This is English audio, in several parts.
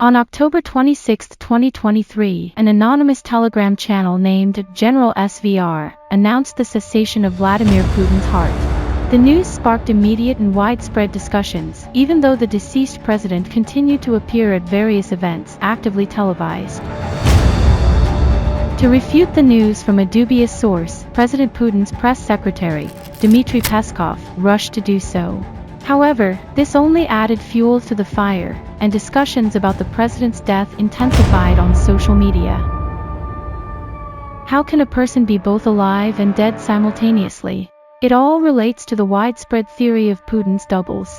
On October 26, 2023, an anonymous Telegram channel named General SVR announced the cessation of Vladimir Putin's heart. The news sparked immediate and widespread discussions, even though the deceased president continued to appear at various events actively televised. To refute the news from a dubious source, President Putin's press secretary, Dmitry Peskov, rushed to do so. However, this only added fuel to the fire, and discussions about the president's death intensified on social media. How can a person be both alive and dead simultaneously? It all relates to the widespread theory of Putin's doubles.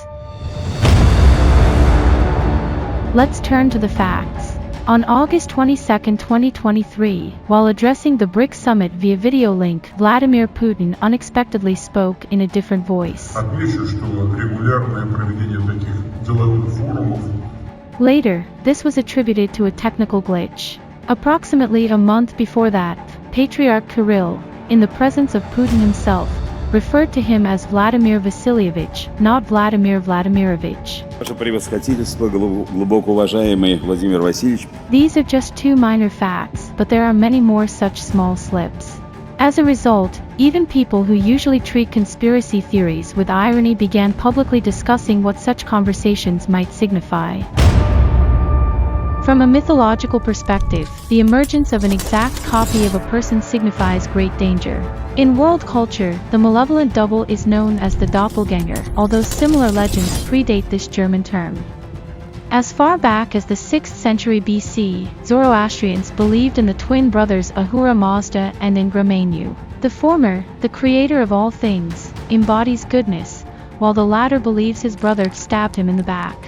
Let's turn to the facts. On August 22, 2023, while addressing the BRICS summit via video link, Vladimir Putin unexpectedly spoke in a different voice. Later, this was attributed to a technical glitch. Approximately a month before that, Patriarch Kirill, in the presence of Putin himself, referred to him as Vladimir Vasilyevich, not Vladimir Vladimirovich. These are just two minor facts, but there are many more such small slips. As a result, even people who usually treat conspiracy theories with irony began publicly discussing what such conversations might signify. From a mythological perspective, the emergence of an exact copy of a person signifies great danger. In world culture, the malevolent double is known as the Doppelganger, although similar legends predate this German term. As far back as the 6th century BC, Zoroastrians believed in the twin brothers Ahura Mazda and Indra Manu. The former, the creator of all things, embodies goodness, while the latter believes his brother stabbed him in the back.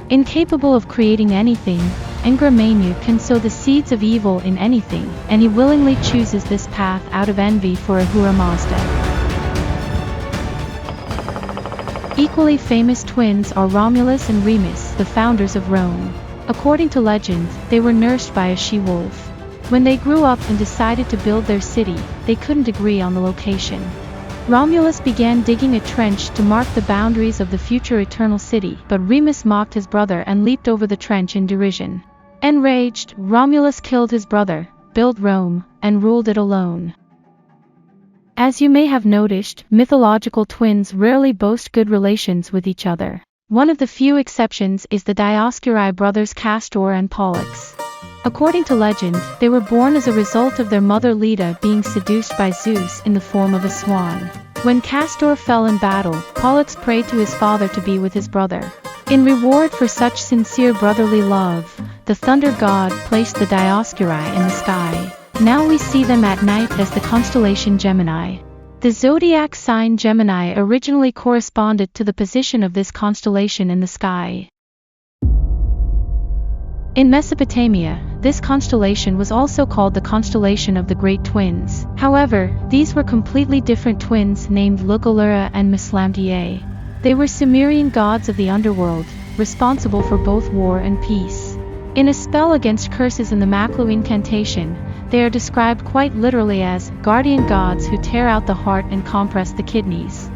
Incapable of creating anything, Indra Manu can sow the seeds of evil in anything, and he willingly chooses this path out of envy for Ahura Mazda. Equally famous twins are Romulus and Remus, the founders of Rome. According to legend, they were nursed by a she-wolf. When they grew up and decided to build their city, they couldn't agree on the location. Romulus began digging a trench to mark the boundaries of the future eternal city, but Remus mocked his brother and leaped over the trench in derision. Enraged, Romulus killed his brother, built Rome, and ruled it alone. As you may have noticed, mythological twins rarely boast good relations with each other. One of the few exceptions is the Dioscuri brothers Castor and Pollux. According to legend, they were born as a result of their mother Leda being seduced by Zeus in the form of a swan. When Castor fell in battle, Pollux prayed to his father to be with his brother. In reward for such sincere brotherly love, the thunder god placed the Dioscuri in the sky. Now we see them at night as the constellation Gemini. The zodiac sign Gemini originally corresponded to the position of this constellation in the sky. In Mesopotamia, this constellation was also called the constellation of the Great Twins. However, these were completely different twins named Lugalura and Mislamdiye. They were Sumerian gods of the underworld, responsible for both war and peace. In a spell against curses in the Maklu incantation, they are described quite literally as guardian gods who tear out the heart and compress the kidneys.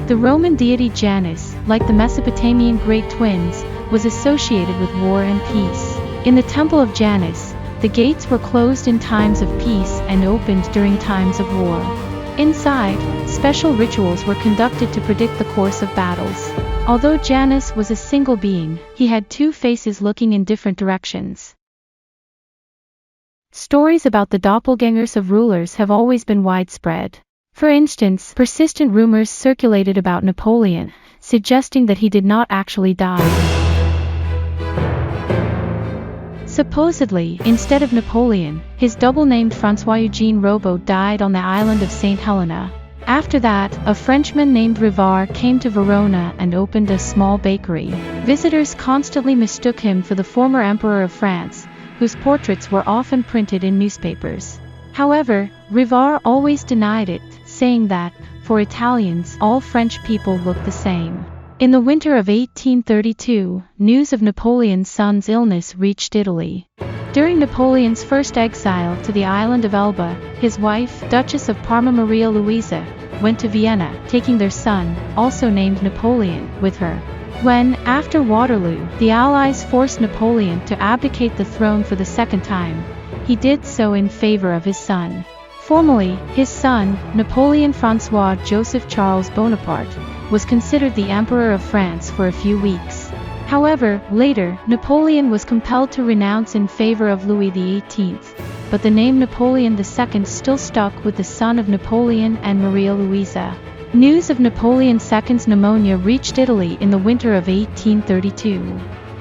The Roman deity Janus, like the Mesopotamian Great Twins, was associated with war and peace. In the temple of Janus, the gates were closed in times of peace and opened during times of war. Inside, special rituals were conducted to predict the course of battles. Although Janus was a single being, he had two faces looking in different directions. Stories about the doppelgangers of rulers have always been widespread. For instance, persistent rumors circulated about Napoleon, suggesting that he did not actually die. Supposedly, instead of Napoleon, his double named François-Eugène Robot died on the island of St. Helena. After that, a Frenchman named Rivard came to Verona and opened a small bakery. Visitors constantly mistook him for the former Emperor of France, whose portraits were often printed in newspapers. However, Rivard always denied it, saying that, for Italians, all French people looked the same. In the winter of 1832, news of Napoleon's son's illness reached Italy. During Napoleon's first exile to the island of Elba, his wife, Duchess of Parma Maria Luisa, went to Vienna, taking their son, also named Napoleon, with her. When, after Waterloo, the Allies forced Napoleon to abdicate the throne for the second time, he did so in favor of his son. Formally, his son, Napoleon François Joseph Charles Bonaparte, was considered the Emperor of France for a few weeks. However, later, Napoleon was compelled to renounce in favor of Louis XVIII, but the name Napoleon II still stuck with the son of Napoleon and Maria Louisa. News of Napoleon II's pneumonia reached Italy in the winter of 1832.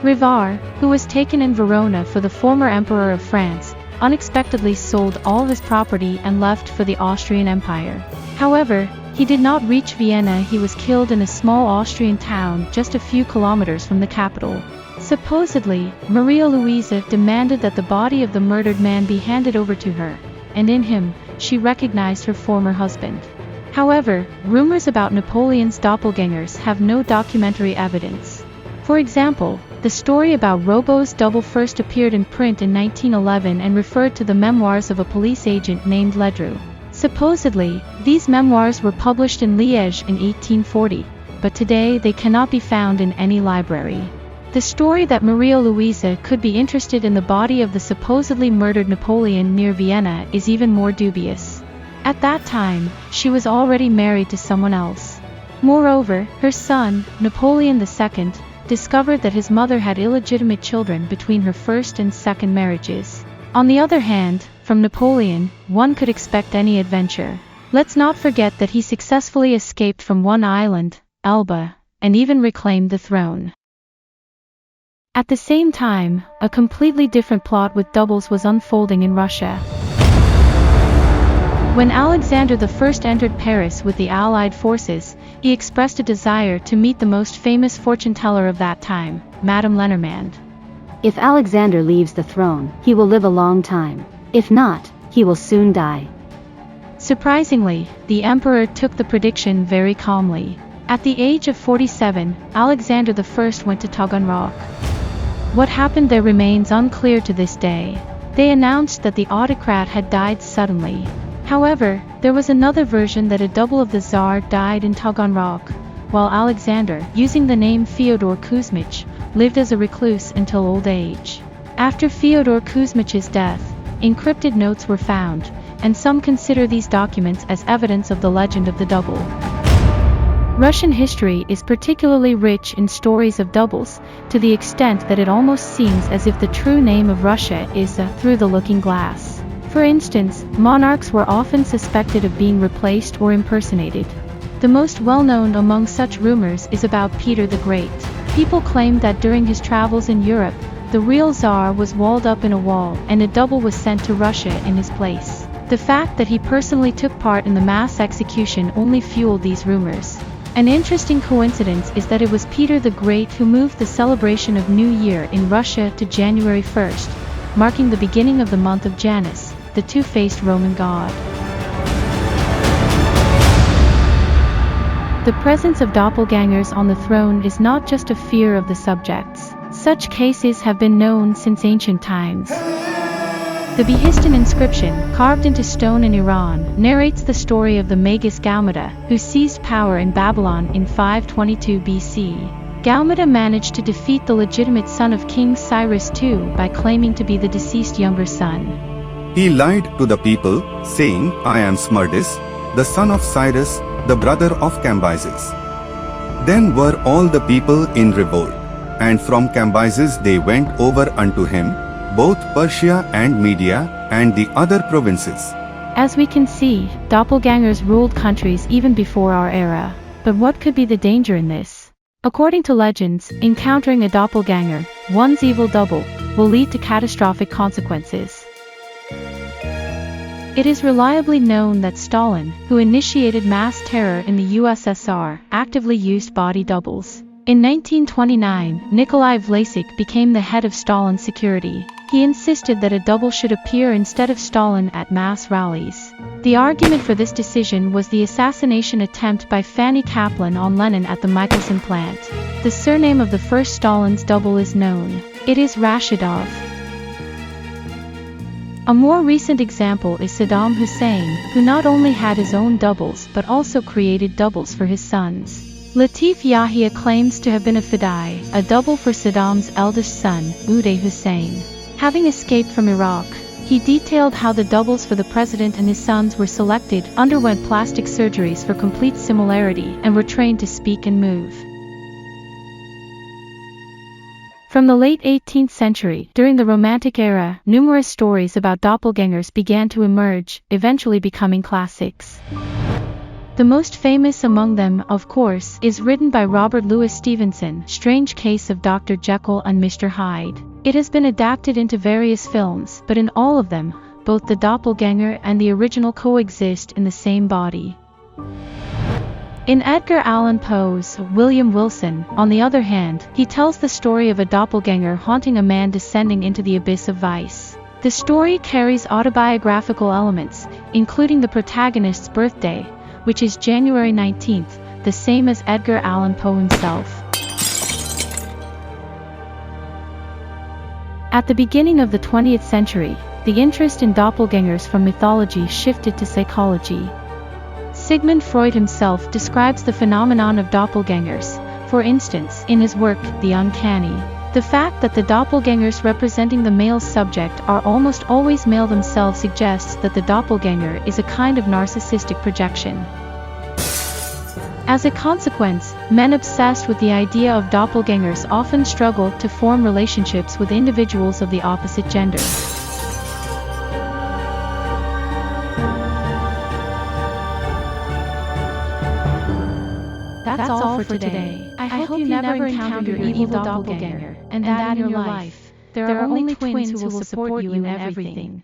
Rivard, who was taken in Verona for the former Emperor of France, unexpectedly sold all his property and left for the Austrian Empire. However, he did not reach Vienna. He was killed in a small Austrian town just a few kilometers from the capital. Supposedly, Maria Louisa demanded that the body of the murdered man be handed over to her, and in him, she recognized her former husband. However, rumors about Napoleon's doppelgangers have no documentary evidence. For example, the story about Robo's double first appeared in print in 1911 and referred to the memoirs of a police agent named Ledru. Supposedly, these memoirs were published in Liège in 1840, but today they cannot be found in any library. The story that Maria Louisa could be interested in the body of the supposedly murdered Napoleon near Vienna is even more dubious. At that time, she was already married to someone else. Moreover, her son, Napoleon II, discovered that his mother had illegitimate children between her first and second marriages. On the other hand, from Napoleon, one could expect any adventure. Let's not forget that he successfully escaped from one island, Elba, and even reclaimed the throne. At the same time, a completely different plot with doubles was unfolding in Russia. When Alexander I entered Paris with the Allied forces, he expressed a desire to meet the most famous fortune-teller of that time, Madame Lenormand. If Alexander leaves the throne, he will live a long time. If not, he will soon die. Surprisingly, the emperor took the prediction very calmly. At the age of 47, Alexander I went to Taganrog. What happened there remains unclear to this day. They announced that the autocrat had died suddenly. However, there was another version that a double of the Tsar died in Taganrog, while Alexander, using the name Fyodor Kuzmich, lived as a recluse until old age. After Fyodor Kuzmich's death, encrypted notes were found, and some consider these documents as evidence of the legend of the double. Russian history is particularly rich in stories of doubles, to the extent that it almost seems as if the true name of Russia is through the looking glass. For instance, monarchs were often suspected of being replaced or impersonated. The most well-known among such rumors is about Peter the Great. People claim that during his travels in Europe, the real Tsar was walled up in a wall and a double was sent to Russia in his place. The fact that he personally took part in the mass execution only fueled these rumors. An interesting coincidence is that it was Peter the Great who moved the celebration of New Year in Russia to January 1st, marking the beginning of the month of Janus, the two-faced Roman god. The presence of doppelgangers on the throne is not just a fear of the subjects. Such cases have been known since ancient times. The Behistun inscription, carved into stone in Iran, narrates the story of the Magus Gaumata, who seized power in Babylon in 522 BC. Gaumata managed to defeat the legitimate son of King Cyrus II by claiming to be the deceased younger son. He lied to the people, saying, "I am Smerdis, the son of Cyrus, the brother of Cambyses." Then were all the people in revolt, and from Cambyses they went over unto him, both Persia and Media, and the other provinces. As we can see, doppelgangers ruled countries even before our era. But what could be the danger in this? According to legends, encountering a doppelganger, one's evil double, will lead to catastrophic consequences. It is reliably known that Stalin, who initiated mass terror in the USSR, actively used body doubles. In 1929, Nikolai Vlasic became the head of Stalin's security. He insisted that a double should appear instead of Stalin at mass rallies. The argument for this decision was the assassination attempt by Fanny Kaplan on Lenin at the Michelson plant. The surname of the first Stalin's double is known. It is Rashidov. A more recent example is Saddam Hussein, who not only had his own doubles but also created doubles for his sons. Latif Yahya claims to have been a fidai, a double for Saddam's eldest son, Uday Hussein. Having escaped from Iraq, he detailed how the doubles for the president and his sons were selected, underwent plastic surgeries for complete similarity, and were trained to speak and move. From the late 18th century, during the Romantic era, numerous stories about doppelgangers began to emerge, eventually becoming classics. The most famous among them, of course, is written by Robert Louis Stevenson, Strange Case of Dr. Jekyll and Mr. Hyde. It has been adapted into various films, but in all of them, both the doppelganger and the original coexist in the same body. In Edgar Allan Poe's William Wilson, on the other hand, he tells the story of a doppelganger haunting a man descending into the abyss of vice. The story carries autobiographical elements, including the protagonist's birthday, which is January 19th, the same as Edgar Allan Poe himself. At the beginning of the 20th century, the interest in doppelgangers from mythology shifted to psychology. Sigmund Freud himself describes the phenomenon of doppelgangers, for instance, in his work, The Uncanny. The fact that the doppelgangers representing the male subject are almost always male themselves suggests that the doppelganger is a kind of narcissistic projection. As a consequence, men obsessed with the idea of doppelgangers often struggle to form relationships with individuals of the opposite gender. That's all for today. I hope you never encounter your evil doppelganger, and that in your life, there are only twins who will support you in everything.